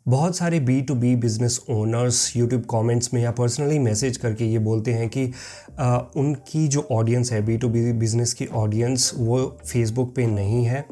बहुत सारे B2B business owners YouTube comments में या पर्सनली मैसेज करके ये बोलते हैं कि उनकी जो ऑडियंस है B2B बिज़नेस की ऑडियंस वो फेसबुक पे नहीं है।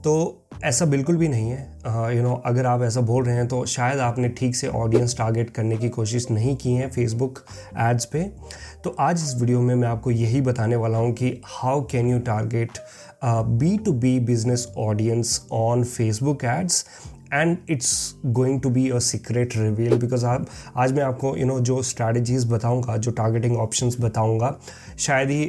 तो ऐसा बिल्कुल भी नहीं है। अगर आप ऐसा बोल रहे हैं तो शायद आपने ठीक से ऑडियंस टारगेट करने की कोशिश नहीं की है फेसबुक एड्स पे। तो आज इस वीडियो में मैं आपको यही बताने वाला हूँ कि how can you target B2B business audience on Facebook ads and it's going to be a secret reveal. Because आज मैं आपको जो स्ट्रैटेजीज़ बताऊंगा, जो टारगेटिंग ऑप्शंस बताऊंगा, शायद ही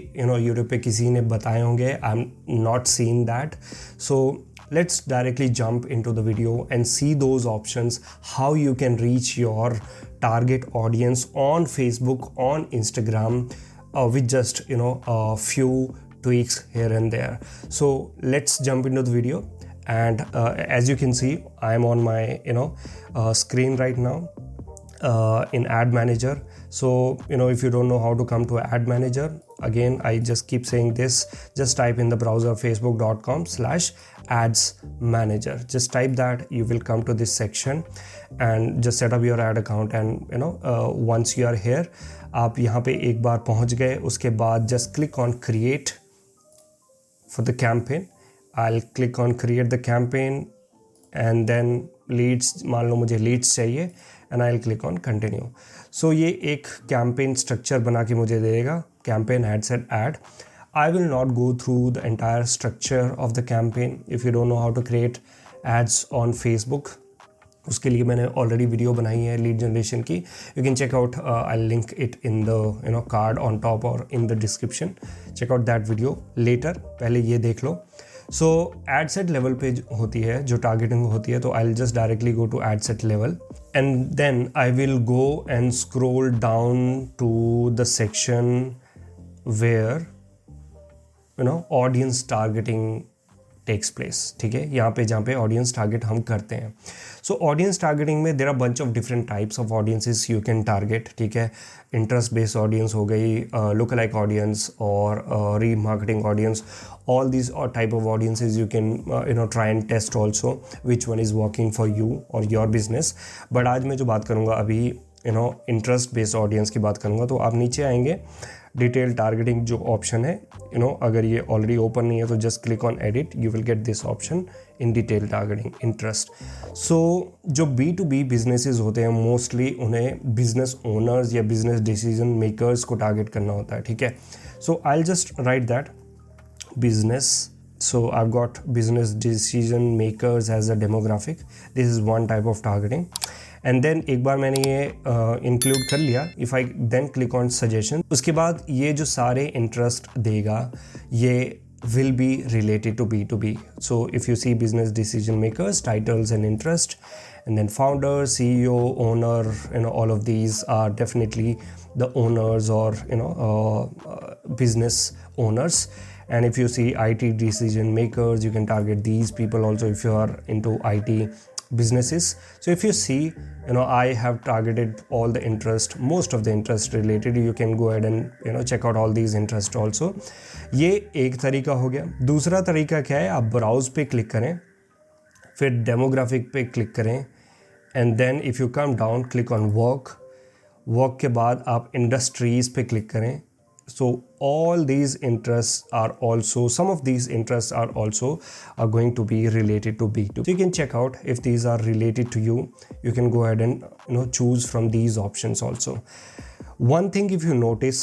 यूट्यूब पे किसी ने बताए होंगे। I am not seen that. So let's directly jump into the video and see those options, how you can reach your target audience on Facebook, on Instagram, with just a few tweaks here and there. So let's jump into the video. And as you can see, I am on my screen right now in ad manager. So if you don't know how to come to ad manager, again I just keep saying this, just type in the browser facebook.com/ads manager. Just type that, you will come to this section and just set up your ad account. And once you are here, आप यहाँ पे एक बार पहुँच गए, उसके बाद just click on create for the campaign. I'll click on create the campaign and then leads, मान लो मुझे leads चाहिए, and I'll click on continue. So ये एक campaign structure बना के मुझे देगा, campaign ad set ad. I will not go through the entire structure of the campaign. If you don't know how to create ads on Facebook, उसके लिए मैंने already video बनाई है लीड जनरेशन की. You can check out, I link it in the card on top और in the description. Check out that video later. पहले ये देख लो. सो एड सेट लेवल पे होती है जो टारगेटिंग होती है, तो I will just directly go to ad set level and then I will go and scroll down to the section where audience targeting takes place. ठीक है, यहाँ पे जहाँ पे ऑडियंस टारगेट हम करते हैं. सो ऑडियंस टारगेटिंग में there are bunch of different types of audiences you can target. ठीक है, इंटरेस्ट बेस्ड ऑडियंस हो गई, लुक लाइक ऑडियंस और remarketing audience. all these type of audiences you can try and test also which one is working for you or your business. but आज मैं जो बात करूँगा अभी इंटरेस्ट बेस्ड ऑडियंस की बात करूँगा. तो आप नीचे आएंगे, डिटेल टारगेटिंग जो ऑप्शन है, अगर ये ऑलरेडी ओपन नहीं है तो just click on edit, you will get this option in detail targeting interest. So जो B2B बिजनेसेस होते हैं मोस्टली उन्हें बिजनेस ओनर्स या बिजनेस डिसीजन मेकर्स को टारगेट करना होता है. ठीक है, so I will just write that business. So I've got business decision makers as a demographic. This is one type of targeting. And then एक बार मैंने ये include कर लिया. If I then click on suggestion, उसके बाद ये जो सारे interest देगा ये will be related to B2B. So if you see business decision makers, titles and interest, and then founder, CEO, owner, all of these are definitely the owners or business owners. And if you see IT decision makers, you can target these people also if you are into IT businesses. So if you see, I have targeted all the interest, most of the interest related. You can go ahead and check out all these interest also. ये एक तरीका हो गया. दूसरा तरीका क्या है, आप ब्राउज पे क्लिक करें, फिर डेमोग्राफिक पे क्लिक करें, and then if you come down click on work के बाद आप इंडस्ट्रीज़ पे क्लिक करें. So all these interests are also, some of these interests are also going to be related to B2B. So you can check out if these are related to you. You can go ahead and choose from these options also. One thing, if you notice,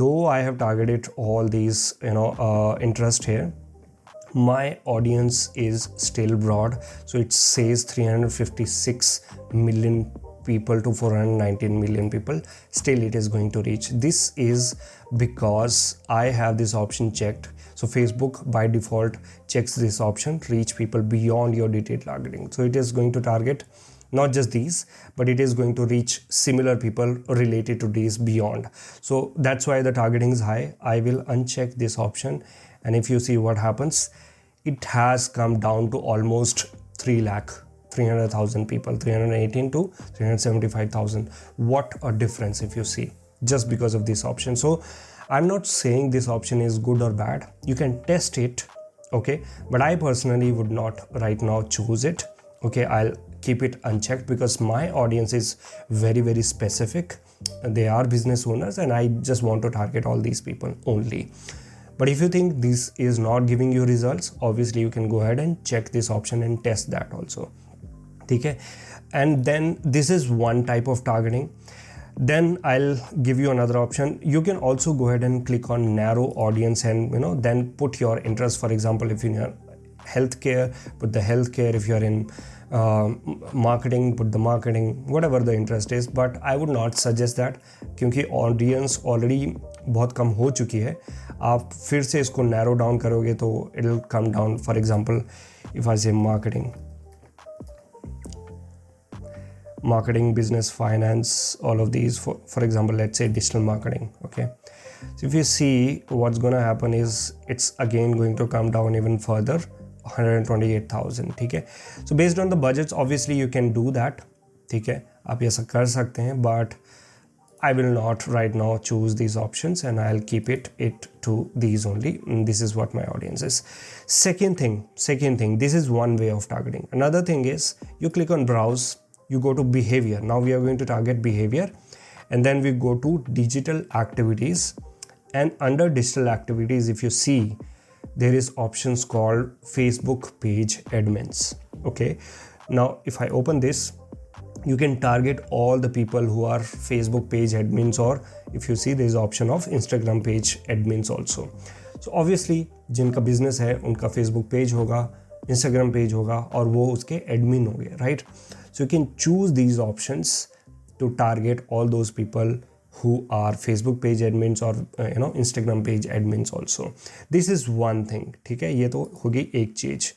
though I have targeted all these interest here, my audience is still broad. So it says 356 million people to 419 million people. Still it is going to reach. This is because I have this option checked. So Facebook by default checks this option, reach people beyond your detailed targeting. So it is going to target not just these, but it is going to reach similar people related to these beyond. So that's why the targeting is high. I will uncheck this option, and if you see what happens, it has come down to almost 300,000 people, 318 to 375,000. What a difference if you see, just because of this option. So I'm not saying this option is good or bad. You can test it, okay, but I personally would not right now choose it. Okay, I'll keep it unchecked because my audience is very, very specific. They are business owners and I just want to target all these people only. But if you think this is not giving you results, obviously you can go ahead and check this option and test that also. Okay? And then this is one type of targeting. Then I'll give you another option. You can also go ahead and click on narrow audience and then put your interest. For example, if you're in healthcare, put the healthcare. If you're in marketing, put the marketing, whatever the interest is. But I would not suggest that क्योंकि audience already बहुत कम हो चुकी है. आप फिर से इसको narrow down करोगे तो it'll come down. For example, if I say marketing, business, finance, all of these, for example, let's say digital marketing. Okay, so if you see, what's going to happen is it's again going to come down even further, 128,000. Okay, so based on the budgets, obviously you can do that. Okay, आप ऐसा कर सकते हैं, but I will not right now choose these options and I'll keep it to these only. This is what my audience is. Second thing, this is one way of targeting. Another thing is you click on browse, you go to behavior. Now we are going to target behavior, and then we go to digital activities, and under digital activities, if you see, there is options called Facebook page admins. Okay, now if I open this, you can target all the people who are Facebook page admins, or if you see, there is option of Instagram page admins also. So obviously जिनका business है उनका Facebook page होगा, Instagram page होगा और वो उसके admin होंगे, right? So you can choose these options to target all those people who are Facebook page admins or Instagram page admins also. This is one thing. ठीक है, ये तो होगी एक चीज.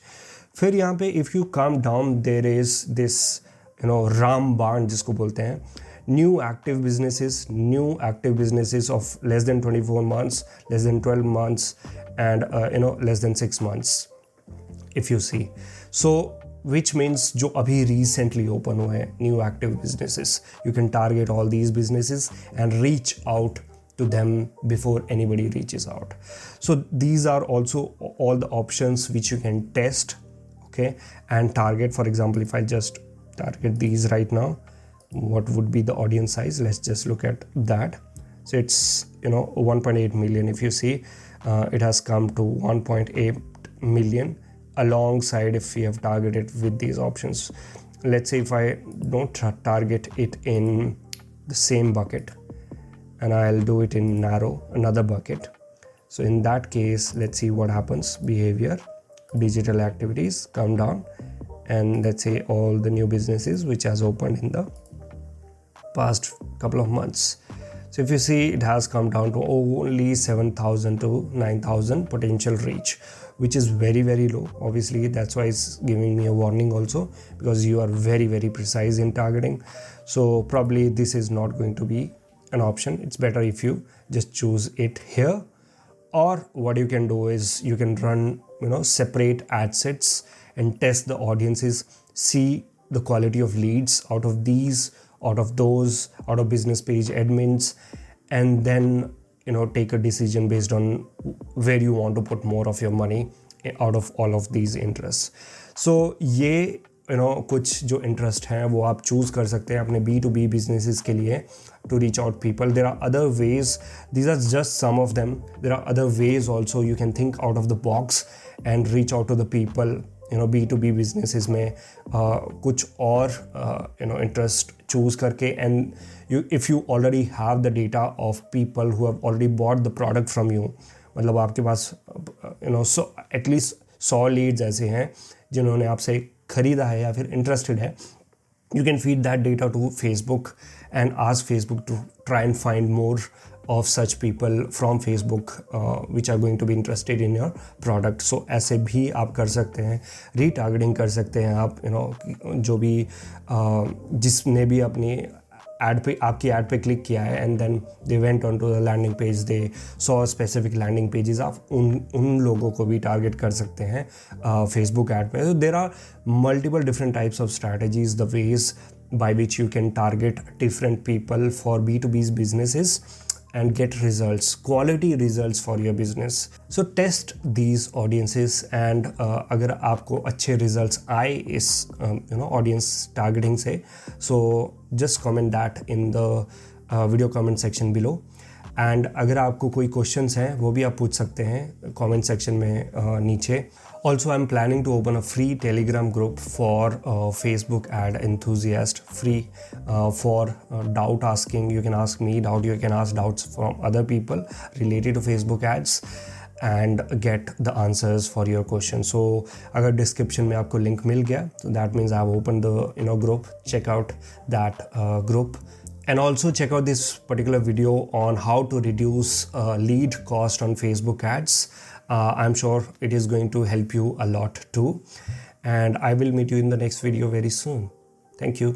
फिर यहाँ पे if you come down, there is this रामबाण जिसको बोलते हैं, new active businesses of less than 24 months, less than 12 months, and less than 6 months, if you see. So which means जो अभी recently open हुए हैं, new active businesses, you can target all these businesses and reach out to them before anybody reaches out. So these are also all the options which you can test, okay, and target. For example, if I just target these right now, what would be the audience size? Let's just look at that. So it's 1.8 million. If you see, it has come to 1.8 million alongside if we have targeted with these options. Let's say if I don't target it in the same bucket and I'll do it in narrow, another bucket. So in that case, let's see what happens. Behavior, digital activities, come down, and let's say all the new businesses which has opened in the past couple of months. So if you see, it has come down to only 7,000 to 9,000 potential reach, which is very, very low. Obviously, that's why it's giving me a warning also, because you are very, very precise in targeting. So probably this is not going to be an option. It's better if you just choose it here. Or what you can do is you can run separate ad sets and test the audiences, see the quality of leads out of these, out of those, out of business page admins, and then take a decision based on where you want to put more of your money out of all of these interests. So ये कुछ जो interest हैं वो आप choose कर सकते हैं अपने B2B businesses के लिए to reach out people. There are other ways. These are just some of them. There are other ways also. You can think out of the box and reach out to the people. B2B businesses में कुछ और interest choose करके, and if you already have the data of people who have already bought the product from you, मतलब आपके पास so at least 100 leads ऐसे हैं जिन्होंने आपसे खरीदा है या फिर interested है, you can feed that data to Facebook and ask Facebook to try and find more of such people from Facebook which are going to be interested in your product. So ऐसे भी आप कर सकते हैं, retargeting कर सकते हैं आप, जो भी जिसने भी अपनी आपकी ad पे क्लिक किया है and then they went on to the landing page, they saw specific landing pages, आप उन लोगों को भी target कर सकते हैं Facebook ad पे. So there are multiple different types of strategies, the ways by which you can target different people for B2B's businesses, and get results, quality results for your business. So test these audiences, and अगर आपको अच्छे results आए इस audience targeting से, so just comment that in the video comment section below. And अगर आपको कोई questions हैं वो भी आप पूछ सकते हैं कमेंट सेक्शन में नीचे. Also, I'm planning to open a free Telegram group for Facebook ad enthusiast, free for doubt asking. You can ask me doubt, you can ask doubts from other people related to Facebook ads and get the answers for your question. So अगर description में आपको link मिल गया, so that means I've opened the group. Check out that group. And also check out this particular video on how to reduce lead cost on Facebook ads. I'm sure it is going to help you a lot too. And I will meet you in the next video very soon. Thank you.